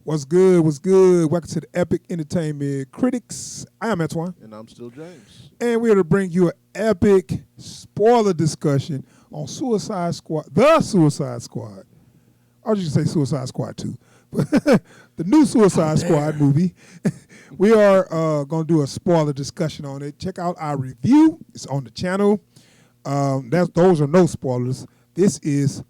What's good? What's good? Welcome to the Epic Entertainment Critics. I am Antoine. And I'm still James. And we're to bring you an epic spoiler discussion on Suicide Squad, the Suicide Squad. I was just say Suicide Squad 2. But the new Suicide Squad movie. We are going to do a spoiler discussion on it. Check out our review. It's on the channel. Those are no spoilers. This is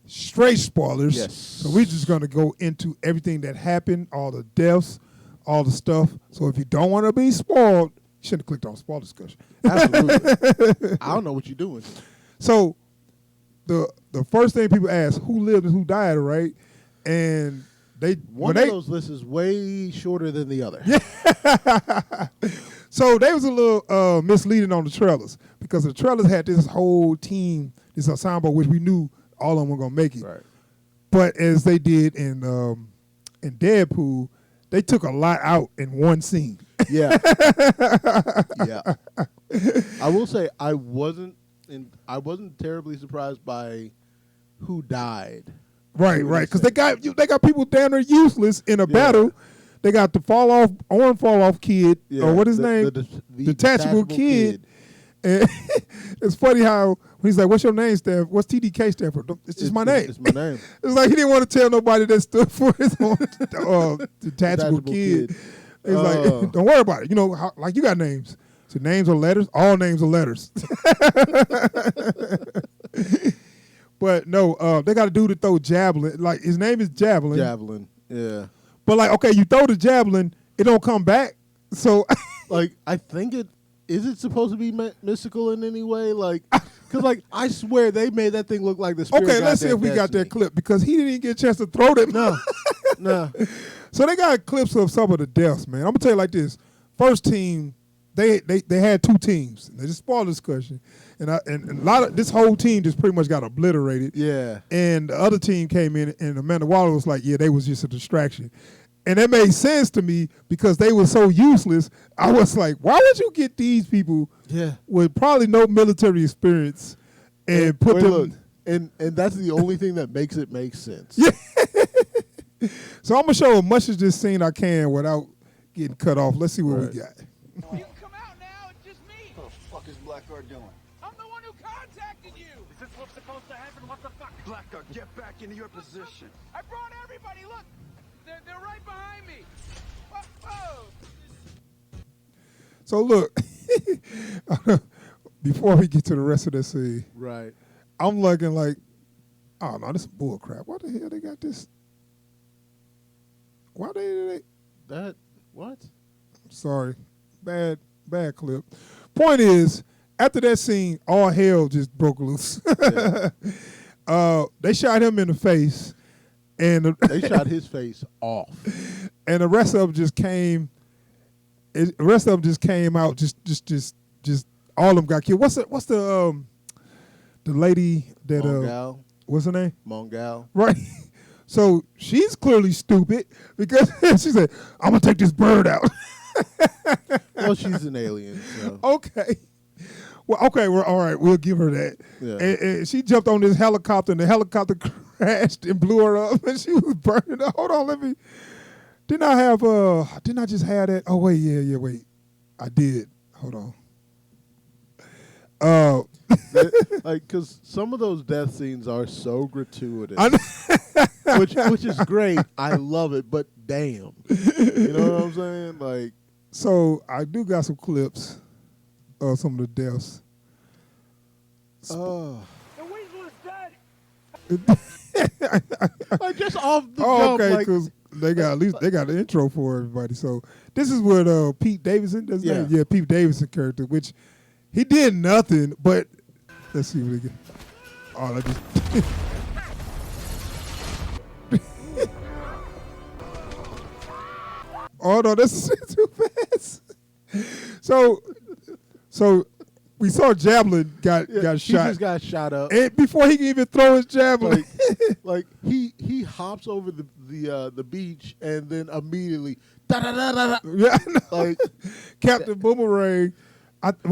straight spoilers. Yes. So we're just going to go into everything that happened, all the deaths, all the stuff. So if you don't want to be spoiled, you shouldn't have clicked on spoiler discussion. Absolutely. I don't know what you're doing. So the first thing people ask, who lived and who died, right? And one of those lists is way shorter than the other. Yeah. So they was a little misleading on the trailers because the trailers had this whole team, this ensemble, which we knew all of them were gonna make it. Right. But as they did in Deadpool, they took a lot out in one scene. Yeah. Yeah. I will say I wasn't terribly surprised by who died. Right, because they got people down there useless in a battle. They got the arm fall off kid, or what his name? The detachable kid. And it's funny how he's like, "What's your name, Steph? What's TDK stand for?" It's just my name. It's my name. It's like he didn't want to tell nobody that stood for his own detachable kid. He's like, "Don't worry about it. You know, like you got names. So names are letters. All names are letters." But no, they got a dude to throw javelin. Like his name is Javelin. Javelin. Yeah. But like, okay, you throw the javelin, it don't come back. So, like, I think is it supposed to be mystical in any way? Like, because like I swear they made that thing look like the spirit. Okay, let's see if we got that clip because he didn't get a chance to throw them. No. So they got clips of some of the deaths, man. I'm gonna tell you like this: first team, they had two teams. They just spoiled discussion, and a lot of this whole team just pretty much got obliterated. Yeah. And the other team came in, and Amanda Waller was like, "Yeah, they was just a distraction." And that made sense to me because they were so useless. I was like, why would you get these people with probably no military experience and put them... Look, and that's the only thing that makes it make sense. Yeah. So I'm going to show as much of this scene I can without getting cut off. Let's see what we got. You can come out now. It's just me. What the fuck is Blackguard doing? I'm the one who contacted you. Is this what's supposed to happen? What the fuck? Blackguard, get back into your position. I brought everybody. Look. They're right behind me. Whoa. So look, before we get to the rest of the scene, right? I'm looking like, oh no, this is bull crap. Why the hell they got this? Why they that? What? Sorry, bad clip. Point is, after that scene, all hell just broke loose. Yeah. They shot him in the face. And they shot his face off, and the rest of them just came. The rest of them just came out. Just all of them got killed. What's the lady that Mongal. What's her name? Mongal. Right. So she's clearly stupid because she said, "I'm gonna take this bird out." Well, she's an alien. So. Okay. Well, okay, we're all right. We'll give her that. Yeah. And she jumped on this helicopter, and the helicopter crashed and blew her up, and she was burning up. Hold on, didn't I just have that? Oh, wait, yeah, wait. I did. Hold on. Because some of those death scenes are so gratuitous, which is great. I love it, but damn. You know what I'm saying? Like, so I do got some clips of some of the deaths. The weasel is dead. Like just off the jump. Okay, because they got the intro for everybody. So this is what Pete Davidson does. Yeah, Pete Davidson character, which he did nothing. But let's see what he get. Oh, that just. Oh no, that's too fast. So we saw Javelin got shot. He just got shot up. And before he can even throw his javelin. Like he hops over the beach and then immediately da-da-da-da-da. Yeah, I know. Like Captain Boomerang.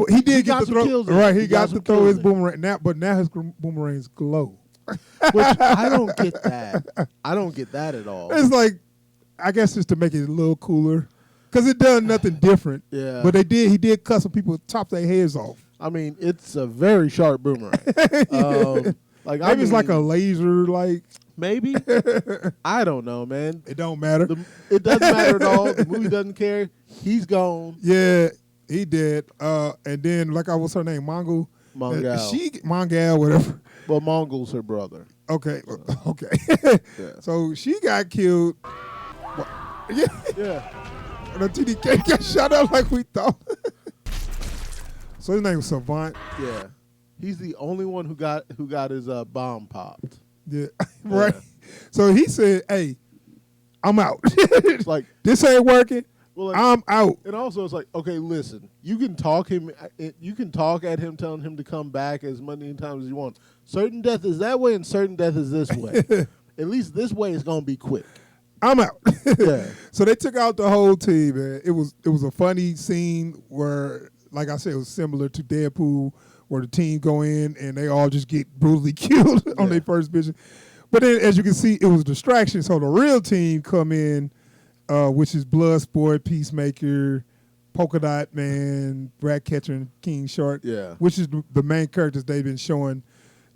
He did get to throw. Right, he got to throw his boomerang. Now his boomerangs glow. Which I don't get that. I don't get that at all. It's like I guess just to make it a little cooler, because it done nothing different. Yeah. But he did cut some people top their heads off. I mean, it's a very sharp boomerang. Maybe it's like a laser, like. Maybe. I don't know, man. It don't matter. It doesn't matter at all. The movie doesn't care. He's gone. Yeah, he did. And then, like, what's her name? Mongal? Mongal, whatever. Well, Mongol's her brother. Okay, okay. Yeah. So she got killed. Yeah. Yeah. And the TDK got shot up like we thought. So his name was Savant. Yeah. He's the only one who got his bomb popped. Yeah, right. So he said, "Hey, I'm out. It's like this ain't working. well, like, I'm out." And also, it's like, okay, listen, you can talk at him, telling him to come back as many times as you want. Certain death is that way, and certain death is this way. At least this way is gonna be quick. I'm out. Yeah. So they took out the whole team, man. It was a funny scene where, like I said, it was similar to Deadpool, where the team go in and they all just get brutally killed on their first mission. But then, as you can see, it was a distraction. So the real team come in, which is Bloodsport, Peacemaker, Polka Dot Man, Ratcatcher, and King Shark. Yeah. Which is the main characters they've been showing.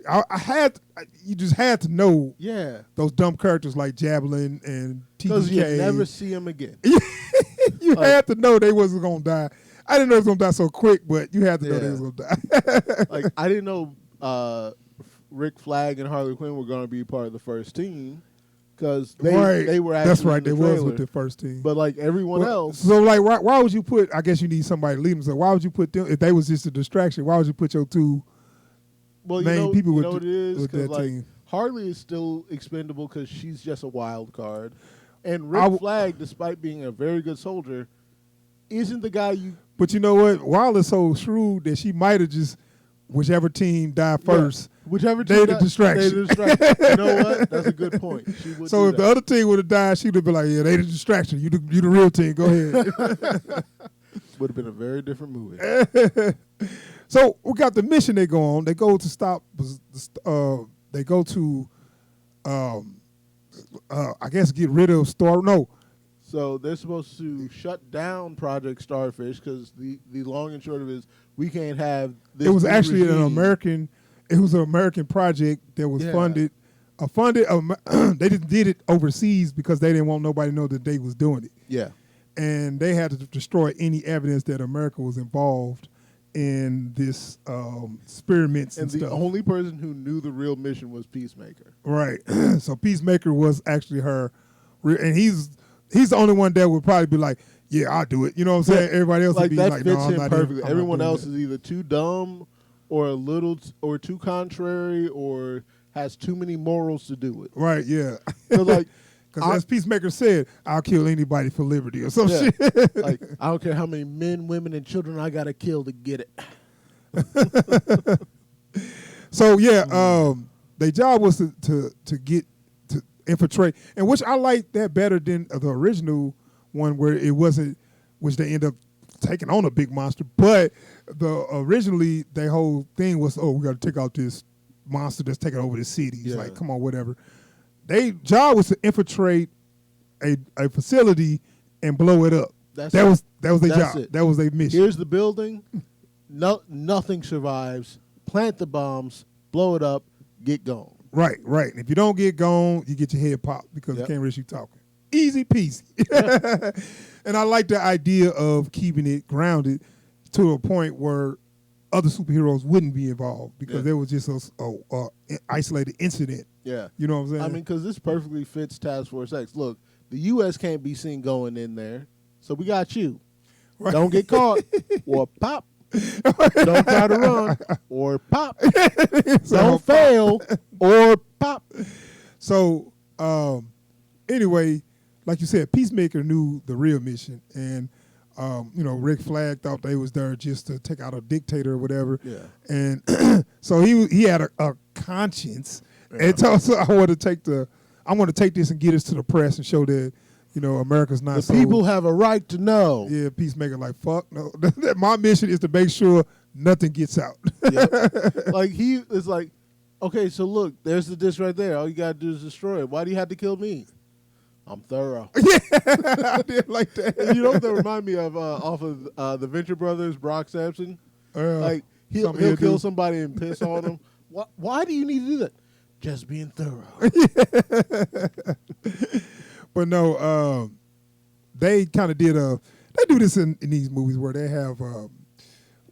You just had to know. Yeah. Those dumb characters like Javelin and TDK. Because you never see him again. You had to know they wasn't gonna die. I didn't know it was gonna die so quick, but you had to know they was gonna die. Like, I didn't know Rick Flag and Harley Quinn were gonna be part of the first team because they were actually that's right. They in the was trailer. with the first team. But like everyone else, so like why would you put? I guess you need somebody to lead them. So why would you put them if they was just a distraction? Why would you put your two main people you with, know what it is? with that Because like team? Harley is still expendable because she's just a wild card, and Rick Flag, despite being a very good soldier, isn't the guy you. But you know what? Wild is so shrewd that she might have just whichever team died first. Yeah, whichever team they the distraction. You know what? That's a good point. She would so if the other team would have died, she'd have been like, "Yeah, they the distraction. You the real team. Go ahead." Would have been a very different movie. So we got the mission they go on. They go to stop. They go to, I guess, get rid of Star. No. So they're supposed to shut down Project Starfish because the long and short of it is we can't have this. It was actually regime. It was an American project that was funded. They just did it overseas because they didn't want nobody to know that they was doing it. Yeah. And they had to destroy any evidence that America was involved in this experiments and the stuff. only person who knew the real mission was Peacemaker. Right. So Peacemaker was actually her, and he's the only one that would probably be like, "Yeah, I'll do it." You know what I'm saying? Everybody else would be that like, fits "No, I'm him not perfectly." I'm Everyone not else doing is either too dumb, or or too contrary, or has too many morals to do it. Right. Yeah. So like. Because as Peacemaker said, I'll kill anybody for liberty or some shit. Like, I don't care how many men, women, and children I got to kill to get it. So, yeah, their job was to infiltrate, and which I like that better than the original one where it wasn't, which they end up taking on a big monster. But originally, their whole thing was, we got to take out this monster that's taking over the city. It's like, come on, whatever. Their job was to infiltrate a facility and blow it up. That was their job. It. That was their mission. Here's the building. Nothing survives. Plant the bombs. Blow it up. Get gone. Right. And if you don't get gone, you get your head popped because you can't risk you talking. Easy peasy. And I like the idea of keeping it grounded to a point where other superheroes wouldn't be involved because there was just a isolated incident. Yeah. You know what I'm saying? I mean, because this perfectly fits Task Force X. Look, the U.S. can't be seen going in there, so we got you. Right. Don't get caught or pop. Don't try to run or pop. Don't fail or pop. So, anyway, like you said, Peacemaker knew the real mission, and Rick Flag thought they was there just to take out a dictator or whatever. Yeah. And so he had a conscience. Yeah. And so I want to take this and get us to the press and show that, America's not the people have a right to know. Yeah, Peacemaker like, fuck no. My mission is to make sure nothing gets out. Yep. Like he is like, okay, so look, there's the disc right there. All you gotta do is destroy it. Why do you have to kill me? I'm thorough. Yeah, I did like that. And you know what that remind me of off of the Venture Brothers, Brock Sampson? Like he'll he'll kill do. somebody and piss on them. Why do you need to do that? Just being thorough. But no, they kind of did they do this in these movies where they have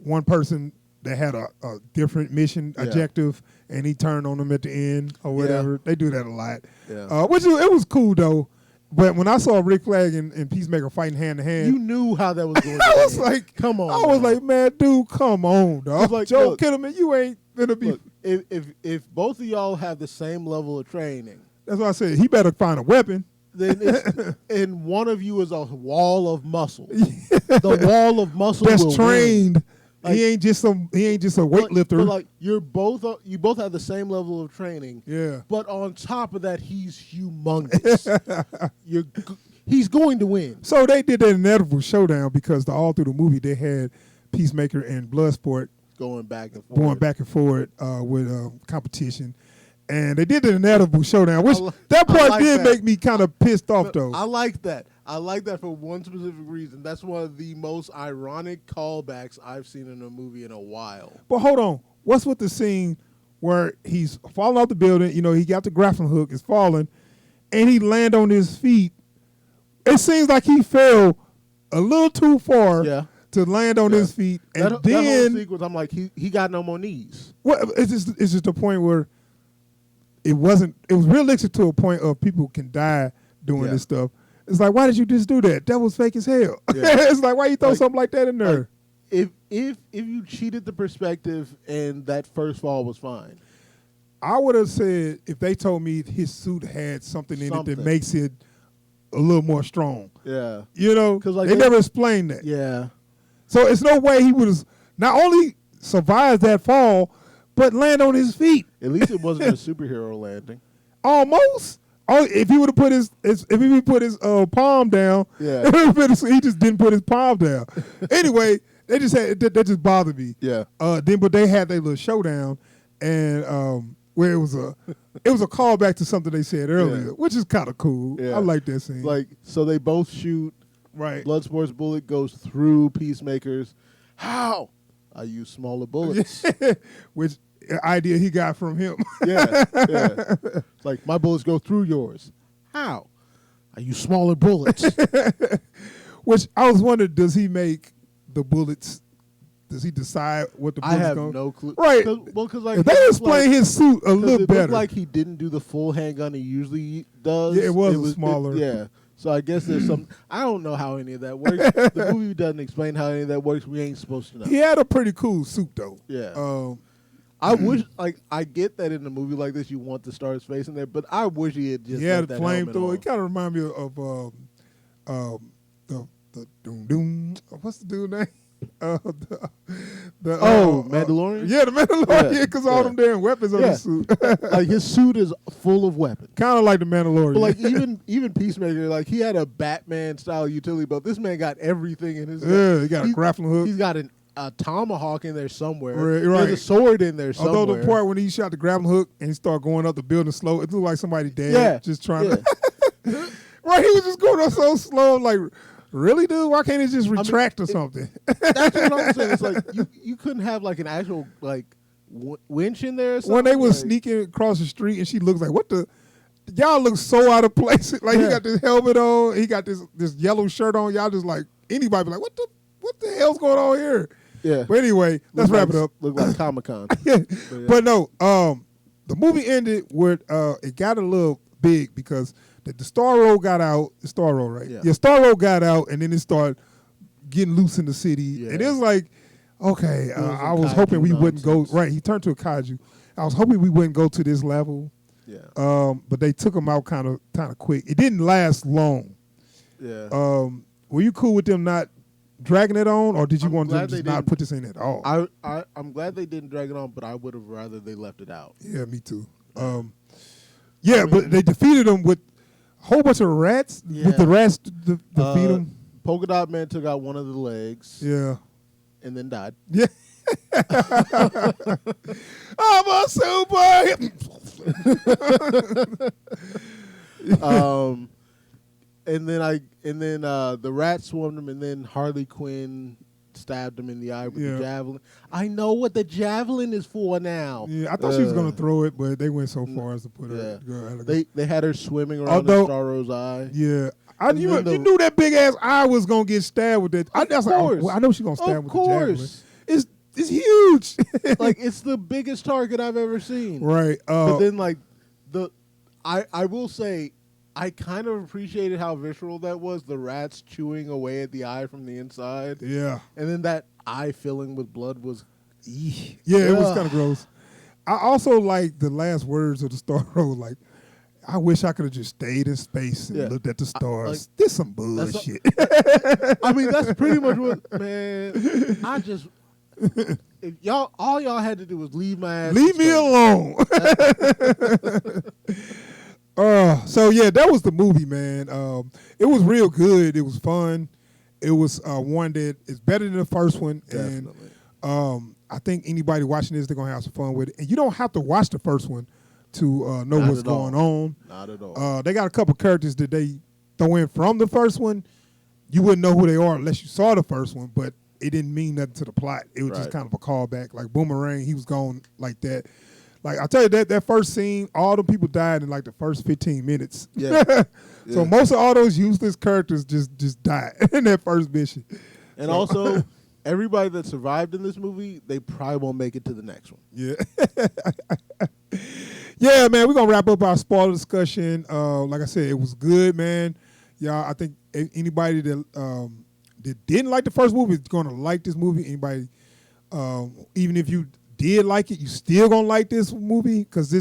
one person that had a different mission objective, and he turned on them at the end or whatever. Yeah. They do that a lot. Yeah. Which it was cool though. But when I saw Rick Flag and Peacemaker fighting hand to hand, You knew how that was going to I was end. like, come on. I was man. like, man, dude, come on, dog. like, Joe look, Kinnaman, you ain't gonna be. Look, if both of y'all have the same level of training, That's why I said he better find a weapon. then it's, and one of you is a wall of muscle. The wall of muscle That's will trained. win. Like- he ain't just a weightlifter. But like you both have the same level of training. Yeah. But on top of that, he's humongous. He's going to win. So they did that inevitable showdown because all through the movie they had Peacemaker and Bloodsport Going back and forth. with competition. And they did the inevitable showdown, which that I part like did that. make me kind of pissed off, though. I like that. I like that for one specific reason. That's one of the most ironic callbacks I've seen in a movie in a while. But hold on. What's with the scene where he's falling off the building? You know, he got the grappling hook, is falling, and he land on his feet. It seems like he fell a little too far to land on his feet. And that then whole sequence, I'm like, he got no more knees. well, it's just the point where it was realistic to a point of people can die doing this stuff. It's like, why did you just do that? That was fake as hell. Yeah. It's like, why you throw something like that in there? Like, if you cheated the perspective and that first fall was fine. I would have said if they told me his suit had something in it that makes it a little more strong. Yeah. You know, 'Cause, like, they never explained that. Yeah. So it's no way he would have not only survived that fall, but land on his feet. At least it wasn't a superhero landing. Almost. Oh, if he would have put his palm down, Yeah. he just didn't put his palm down. Anyway, that just bothered me. Yeah. But they had their little showdown, and where it was a callback to something they said earlier, which is kind of cool. Yeah. I like that scene. Like, so they both shoot. Right. Bloodsport's bullet goes through Peacemaker's. How? I use smaller bullets. Which idea he got from him. yeah. It's like, my bullets go through yours. How? I use smaller bullets. Which I was wondering, does he make the bullets? Does he decide what the bullets I have go? no clue. Right. Because like, If they explain his suit a little it better. looked like he didn't do the full handgun he usually does. Yeah, it was smaller. Yeah. So I guess there's some. I don't know how any of that works. The movie doesn't explain how any of that works. We ain't supposed to know. He had a pretty cool suit though. Yeah. I wish, I get that in a movie like this, you want the Star's face in there, but I wish he had just. He had left a that helmet flamethrower. on. It kind of reminded me of the doom doom. What's the dude name? Mandalorian? Yeah, the Mandalorian. Yeah, Because all them damn weapons on his suit. Like his suit is full of weapons. Kind of like the Mandalorian. But like even Peacemaker, like he had a Batman style utility belt. This man got everything in his. Yeah, he got a grappling hook. He's got a tomahawk in there somewhere. Right. There's a sword in there somewhere. Although the part when he shot the grappling hook and he started going up the building slow, it looked like somebody dead. Just trying to. Right, he was just going up so slow, like. Really, dude? Why can't it just retract or something? That's what I'm saying. It's like you couldn't have like an actual like winch in there or something? When they was sneaking across the street and she looks like, what the? Y'all look so out of place. Like he got this helmet on, he got this yellow shirt on. Y'all just like, anybody be like, what the hell's going on here? Yeah. But anyway, let's wrap it up. Look like Comic-Con. But no, the movie ended with, it got a little big because the Star Road got out. The Star Road, right? Yeah, Star Road got out, and then it started getting loose in the city. Yeah. And it was like, okay, I was hoping we wouldn't go. Right, he turned to a kaiju. I was hoping we wouldn't go to this level. Yeah. But they took him out kind of quick. It didn't last long. Yeah. Were you cool with them not dragging it on, or did you want them to just not put this in at all? I'm glad they didn't drag it on, but I would have rather they left it out. Yeah, me too. But they defeated him with a whole bunch of rats. Yeah. With the rats defeat him. Polka Dot Man took out one of the legs. Yeah. And then died. Yeah. I'm a super. and then the rat swarmed him, and then Harley Quinn stabbed him in the eye with the javelin. I know what the javelin is for now. Yeah, I thought she was gonna throw it, but they went so far as to put her. They had her swimming around Starro's eye. Yeah. You knew that big ass eye was gonna get stabbed with that. I know she's gonna stab with the javelin. It's huge. Like it's the biggest target I've ever seen. Right. But then I will say I kind of appreciated how visceral that was. The rats chewing away at the eye from the inside. Yeah. And then that eye filling with blood was. Yeah, it was kind of gross. I also like the last words of the Starro. Like, I wish I could have just stayed in space and looked at the stars. This some bullshit. I mean, that's pretty much what, man. If all y'all had to do was leave my ass. Leave me alone. So yeah, that was the movie, man. It was real good. It was fun. It was one that is better than the first one. Definitely. And I think anybody watching this, they're gonna have some fun with it. And you don't have to watch the first one to know what's going on. Not at all. They got a couple characters that they throw in from the first one. You wouldn't know who they are unless you saw the first one, but it didn't mean nothing to the plot. It was just kind of a callback. Like Boomerang, he was gone like that. Like I tell you that first scene, all the people died in like the first 15 minutes. Yeah. So most of all those useless characters just died in that first mission. And also, everybody that survived in this movie, they probably won't make it to the next one. Yeah. Yeah, man, we're gonna wrap up our spoiler discussion. Like I said, it was good, man. Y'all, I think anybody that didn't like the first movie is gonna like this movie. Anybody, even if you did like it, you still gonna like this movie because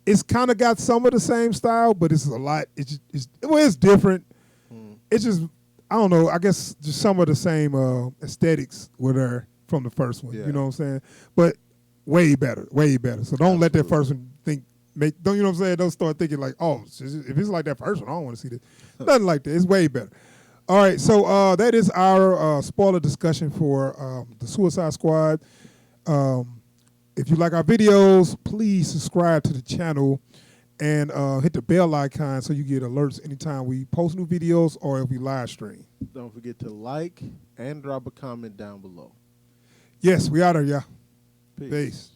it's kind of got some of the same style, but it's a lot. It's different. It's just, I don't know. I guess just some of the same aesthetics were there from the first one. Yeah. You know what I'm saying? But way better, way better. So don't let that first one don't, you know what I'm saying? Don't start thinking like, oh, if it's like that first one, I don't want to see this. Nothing like that. It's way better. All right, so that is our spoiler discussion for the Suicide Squad. If you like our videos, please subscribe to the channel and hit the bell icon so you get alerts anytime we post new videos or if we live stream. Don't forget to like and drop a comment down below. Yes, we out there, y'all. Peace. Peace.